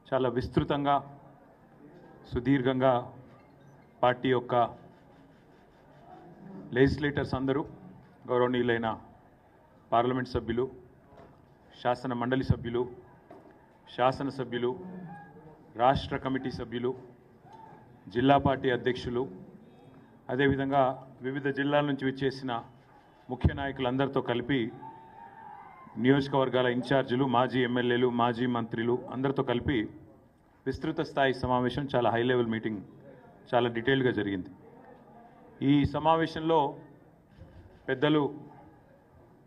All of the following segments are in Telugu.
చాలా విస్తృతంగా సుదీర్ఘంగా పార్టీ యొక్క లెజిస్లేటర్స్ అందరూ గౌరవనీయులైన పార్లమెంట్ సభ్యులు, శాసన మండలి సభ్యులు, శాసనసభ్యులు, రాష్ట్ర కమిటీ సభ్యులు, జిల్లా పార్టీ అధ్యక్షులు, అదేవిధంగా వివిధ జిల్లాల నుంచి విచ్చేసిన ముఖ్య నాయకులందరితో కలిపి నియోజకవర్గాల ఇన్ఛార్జీలు, మాజీ ఎమ్మెల్యేలు, మాజీ మంత్రులు అందరితో కలిపి విస్తృత స్థాయి సమావేశం, చాలా హై లెవెల్ మీటింగ్, చాలా డీటెయిల్గా జరిగింది. ఈ సమావేశంలో పెద్దలు,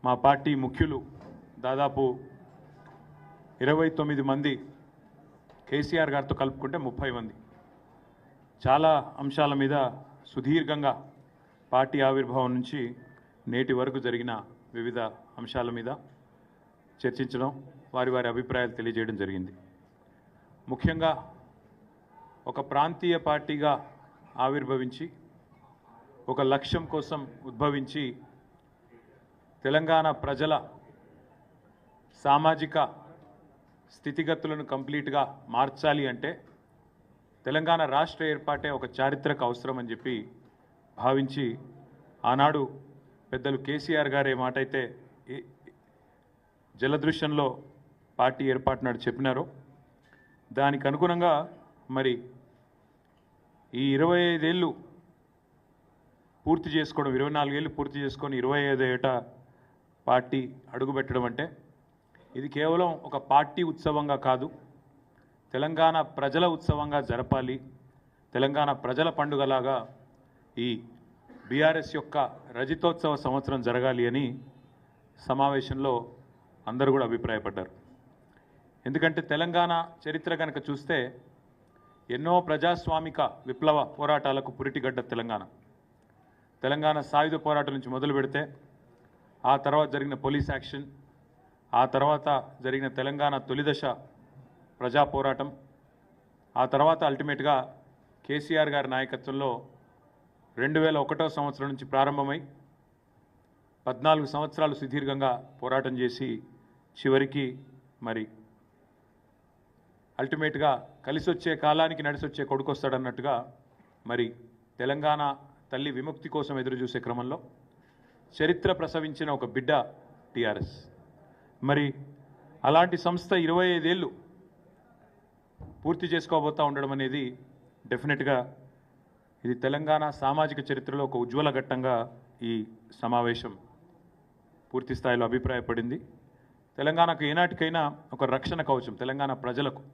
మా పార్టీ ముఖ్యులు దాదాపు 29 మంది, కేసీఆర్ గారితో కలుపుకుంటే 30 మంది, చాలా అంశాల మీద సుదీర్ఘంగా పార్టీ ఆవిర్భావం నుంచి నేటి వరకు జరిగిన వివిధ అంశాల మీద చర్చించడం, వారి వారి అభిప్రాయాలు తెలియజేయడం జరిగింది. ముఖ్యంగా ఒక ప్రాంతీయ పార్టీగా ఆవిర్భవించి ఒక లక్ష్యం కోసం ఉద్భవించి తెలంగాణ ప్రజల సామాజిక స్థితిగతులను కంప్లీట్గా మార్చాలి అంటే తెలంగాణ రాష్ట్ర ఏర్పాటే ఒక చారిత్రక అవసరం అని చెప్పి భావించి ఆనాడు పెద్దలు కేసీఆర్ గారు ఏ మాట అయితే జలదృశ్యంలో పార్టీ ఏర్పాటు నాడు చెప్పినారో దానికి అనుగుణంగా మరి ఈ 25 ఏళ్ళు పూర్తి చేసుకోవడం, 24 ఏళ్ళు పూర్తి చేసుకొని 25వ ఏట పార్టీ అడుగుపెట్టడం అంటే ఇది కేవలం ఒక పార్టీ ఉత్సవంగా కాదు, తెలంగాణ ప్రజల ఉత్సవంగా జరపాలి, తెలంగాణ ప్రజల పండుగలాగా ఈ బీఆర్ఎస్ యొక్క రజతోత్సవ సంవత్సరం జరగాలి అని సమావేశంలో అందరూ కూడా అభిప్రాయపడ్డారు. ఎందుకంటే తెలంగాణ చరిత్ర కనుక చూస్తే ఎన్నో ప్రజాస్వామిక విప్లవ పోరాటాలకు పురిటిగడ్డ తెలంగాణ సాయుధ పోరాటం నుంచి మొదలు పెడితే ఆ తర్వాత జరిగిన పోలీస్ యాక్షన్, ఆ తర్వాత జరిగిన తెలంగాణ తొలిదశ ప్రజా పోరాటం, ఆ తర్వాత అల్టిమేట్గా కేసీఆర్ గారి నాయకత్వంలో 2001వ సంవత్సరం నుంచి ప్రారంభమై 14 సంవత్సరాలు సుదీర్ఘంగా పోరాటం చేసి చివరికి మరి అల్టిమేట్గా కలిసి వచ్చే కాలానికి నడిసొచ్చే కొడుకు వస్తాడన్నట్టుగా మరి తెలంగాణ తల్లి విముక్తి కోసం ఎదురు చూసే క్రమంలో చరిత్ర ప్రసవించిన ఒక బిడ్డ టీఆర్ఎస్. మరి అలాంటి సంస్థ 25 ఏళ్ళు పూర్తి చేసుకోబోతూ ఉండడం అనేది డెఫినెట్గా ఇది తెలంగాణ సామాజిక చరిత్రలో ఒక ఉజ్వల ఘట్టంగా ఈ సమావేశం పూర్తి స్థాయిలో అభిప్రాయపడింది. తెలంగాణకు ఏనాటికైనా ఒక రక్షణ కవచం తెలంగాణ ప్రజలకు.